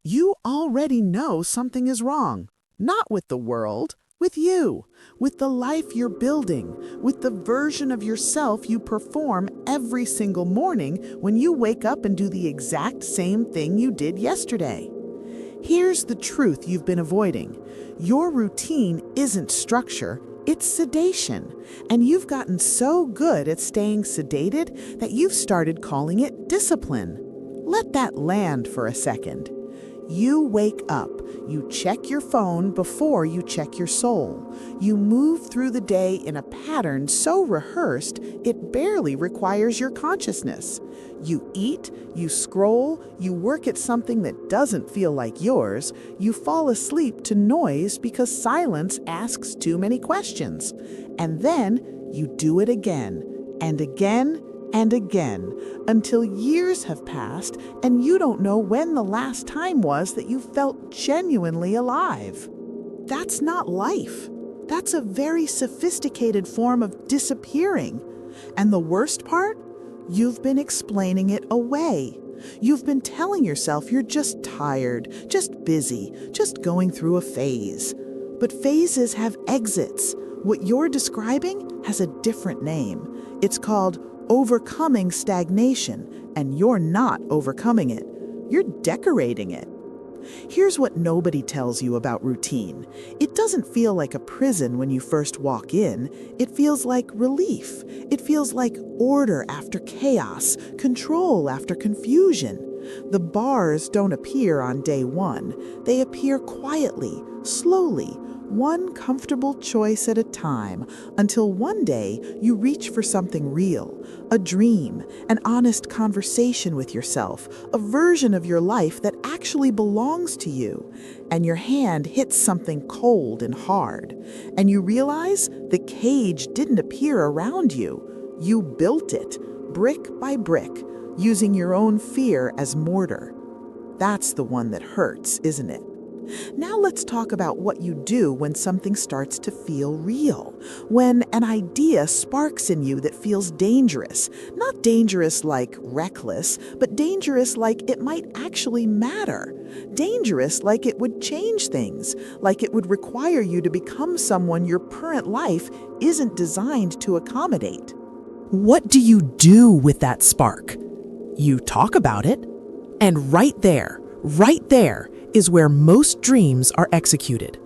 You already know something is wrong. Not with the world, with you, with the life you're building, with the version of yourself you perform every single morning when you wake up and do the exact same thing you did yesterday. Here's the truth you've been avoiding. Your routine isn't structure, it's sedation. And you've gotten so good at staying sedated that you've started calling it discipline. Let that land for a second. You wake up, you check your phone before you check your soul. You move through the day in a pattern so rehearsed it barely requires your consciousness. You eat, you scroll, you work at something that doesn't feel like yours, you fall asleep to noise because silence asks too many questions. And then you do it again, and again, and again, until years have passed and you don't know when the last time was that you felt genuinely alive. That's not life. That's a very sophisticated form of disappearing. And the worst part? You've been explaining it away. You've been telling yourself you're just tired, just busy, just going through a phase. But phases have exits. What you're describing has a different name. It's called overcoming stagnation, and you're not overcoming it. You're decorating it. Here's what nobody tells you about routine. It doesn't feel like a prison when you first walk in. It feels like relief. It feels like order after chaos, control after confusion. The bars don't appear on day one. They appear quietly, slowly, one comfortable choice at a time, until one day you reach for something real, a dream, an honest conversation with yourself, a version of your life that actually belongs to you, and your hand hits something cold and hard, and you realize the cage didn't appear around you. You built it, brick by brick, using your own fear as mortar. That's the one that hurts, isn't it? Now let's talk about what you do when something starts to feel real, when an idea sparks in you that feels dangerous. Not dangerous like reckless, but dangerous like it might actually matter. Dangerous like it would change things, like it would require you to become someone your current life isn't designed to accommodate. What do you do with that spark? You talk about it, and right there is where most dreams are executed.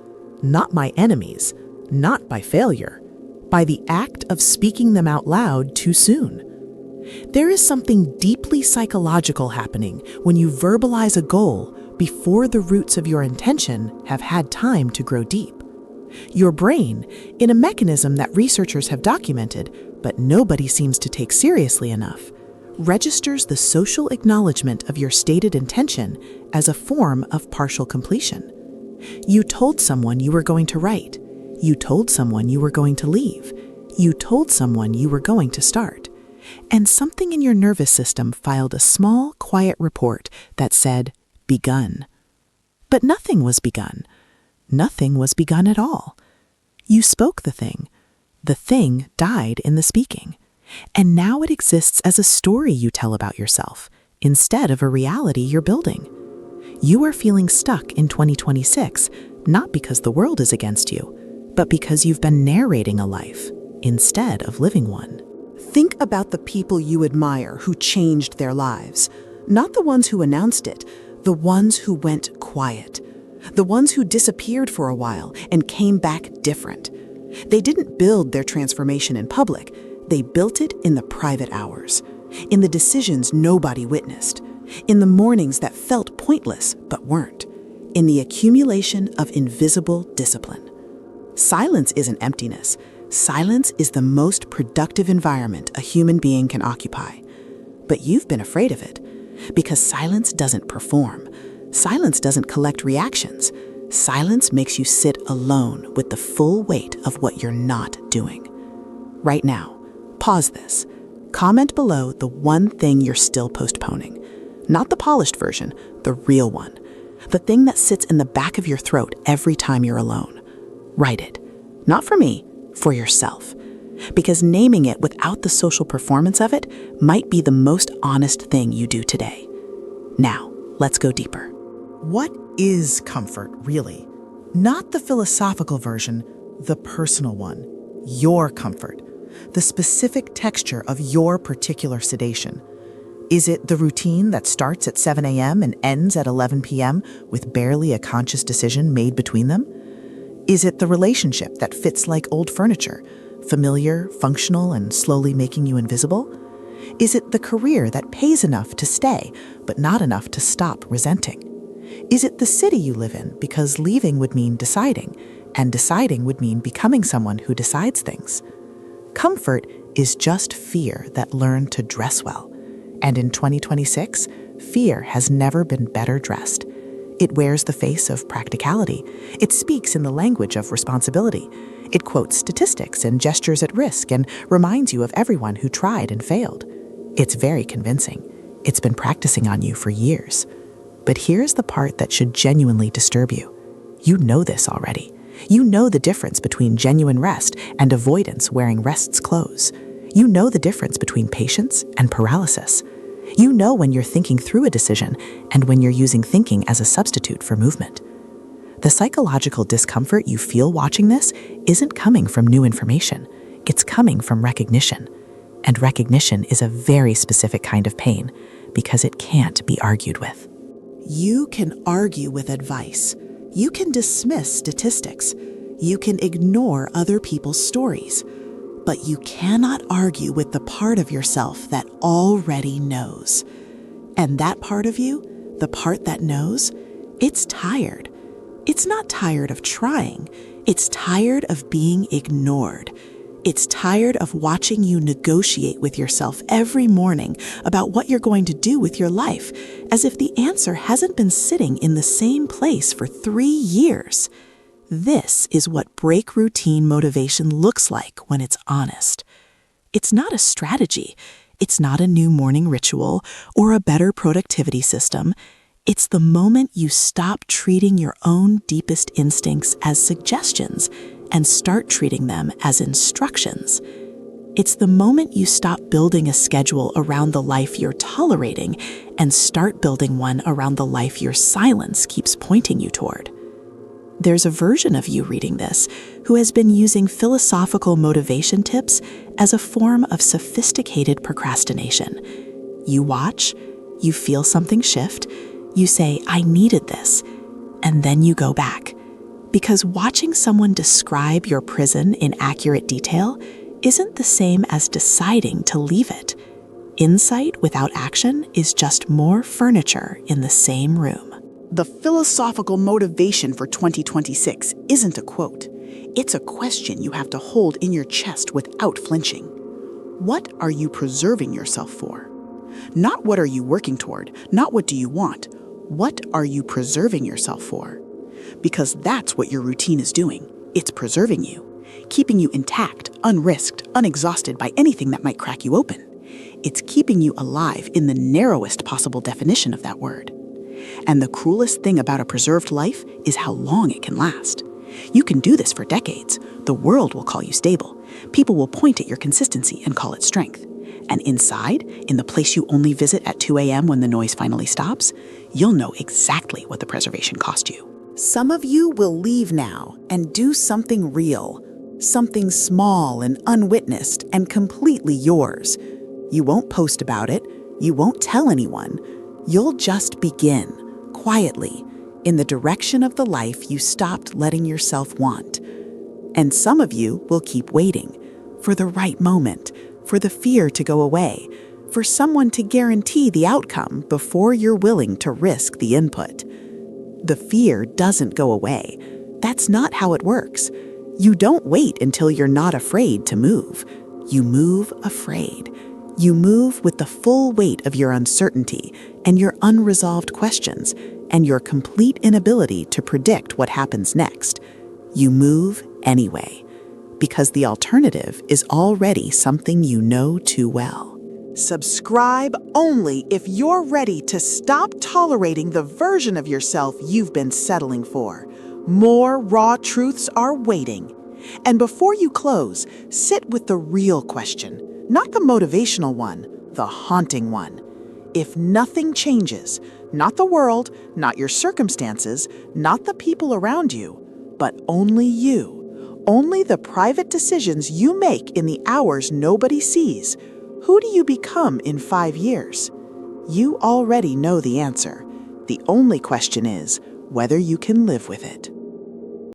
Not by enemies, not by failure, by the act of speaking them out loud too soon. There is something deeply psychological happening when you verbalize a goal before the roots of your intention have had time to grow deep. Your brain, in a mechanism that researchers have documented, but nobody seems to take seriously enough, registers the social acknowledgement of your stated intention as a form of partial completion. You told someone you were going to write. You told someone you were going to leave. You told someone you were going to start. And something in your nervous system filed a small, quiet report that said, begun. But nothing was begun. Nothing was begun at all. You spoke the thing. The thing died in the speaking. And now it exists as a story you tell about yourself, instead of a reality you're building. You are feeling stuck in 2026, not because the world is against you, but because you've been narrating a life instead of living one. Think about the people you admire who changed their lives. Not the ones who announced it, the ones who went quiet. The ones who disappeared for a while and came back different. They didn't build their transformation in public. They built it in the private hours, in the decisions nobody witnessed, in the mornings that felt pointless but weren't, in the accumulation of invisible discipline. Silence isn't emptiness. Silence is the most productive environment a human being can occupy. But you've been afraid of it, because silence doesn't perform. Silence doesn't collect reactions. Silence makes you sit alone with the full weight of what you're not doing. Right now, pause this. Comment below the one thing you're still postponing. Not the polished version, the real one. The thing that sits in the back of your throat every time you're alone. Write it. Not for me, for yourself. Because naming it without the social performance of it might be the most honest thing you do today. Now, let's go deeper. What is comfort, really? Not the philosophical version, the personal one. Your comfort. The specific texture of your particular sedation. Is it the routine that starts at 7 a.m. and ends at 11 p.m. with barely a conscious decision made between them? Is it the relationship that fits like old furniture, familiar, functional, and slowly making you invisible? Is it the career that pays enough to stay, but not enough to stop resenting? Is it the city you live in because leaving would mean deciding, and deciding would mean becoming someone who decides things? Comfort is just fear that learned to dress well. And in 2026, fear has never been better dressed. It wears the face of practicality. It speaks in the language of responsibility. It quotes statistics and gestures at risk and reminds you of everyone who tried and failed. It's very convincing. It's been practicing on you for years. But here's the part that should genuinely disturb you. You know this already. You know the difference between genuine rest and avoidance wearing rest's clothes. You know the difference between patience and paralysis. You know when you're thinking through a decision and when you're using thinking as a substitute for movement. The psychological discomfort you feel watching this isn't coming from new information. It's coming from recognition. And recognition is a very specific kind of pain because it can't be argued with. You can argue with advice. You can dismiss statistics. You can ignore other people's stories. But you cannot argue with the part of yourself that already knows. And that part of you, the part that knows, it's tired. It's not tired of trying. It's tired of being ignored. It's tired of watching you negotiate with yourself every morning about what you're going to do with your life, as if the answer hasn't been sitting in the same place for 3 years. This is what break routine motivation looks like when it's honest. It's not a strategy. It's not a new morning ritual or a better productivity system. It's the moment you stop treating your own deepest instincts as suggestions and start treating them as instructions. It's the moment you stop building a schedule around the life you're tolerating and start building one around the life your silence keeps pointing you toward. There's a version of you reading this who has been using philosophical motivation tips as a form of sophisticated procrastination. You watch, you feel something shift, you say, "I needed this," and then you go back. Because watching someone describe your prison in accurate detail isn't the same as deciding to leave it. Insight without action is just more furniture in the same room. The philosophical motivation for 2026 isn't a quote. It's a question you have to hold in your chest without flinching. What are you preserving yourself for? Not what are you working toward, not what do you want. What are you preserving yourself for? Because that's what your routine is doing. It's preserving you, keeping you intact, unrisked, unexhausted by anything that might crack you open. It's keeping you alive in the narrowest possible definition of that word. And the cruelest thing about a preserved life is how long it can last. You can do this for decades. The world will call you stable. People will point at your consistency and call it strength. And inside, in the place you only visit at 2 a.m. when the noise finally stops, you'll know exactly what the preservation cost you. Some of you will leave now and do something real, something small and unwitnessed and completely yours. You won't post about it. You won't tell anyone. You'll just begin, quietly, in the direction of the life you stopped letting yourself want. And some of you will keep waiting for the right moment, for the fear to go away, for someone to guarantee the outcome before you're willing to risk the input. The fear doesn't go away. That's not how it works. You don't wait until you're not afraid to move. You move afraid. You move with the full weight of your uncertainty and your unresolved questions and your complete inability to predict what happens next. You move anyway, because the alternative is already something you know too well. Subscribe only if you're ready to stop tolerating the version of yourself you've been settling for. More raw truths are waiting. And before you close, sit with the real question, not the motivational one, the haunting one. If nothing changes, not the world, not your circumstances, not the people around you, but only you, only the private decisions you make in the hours nobody sees, who do you become in 5 years? You already know the answer. The only question is whether you can live with it.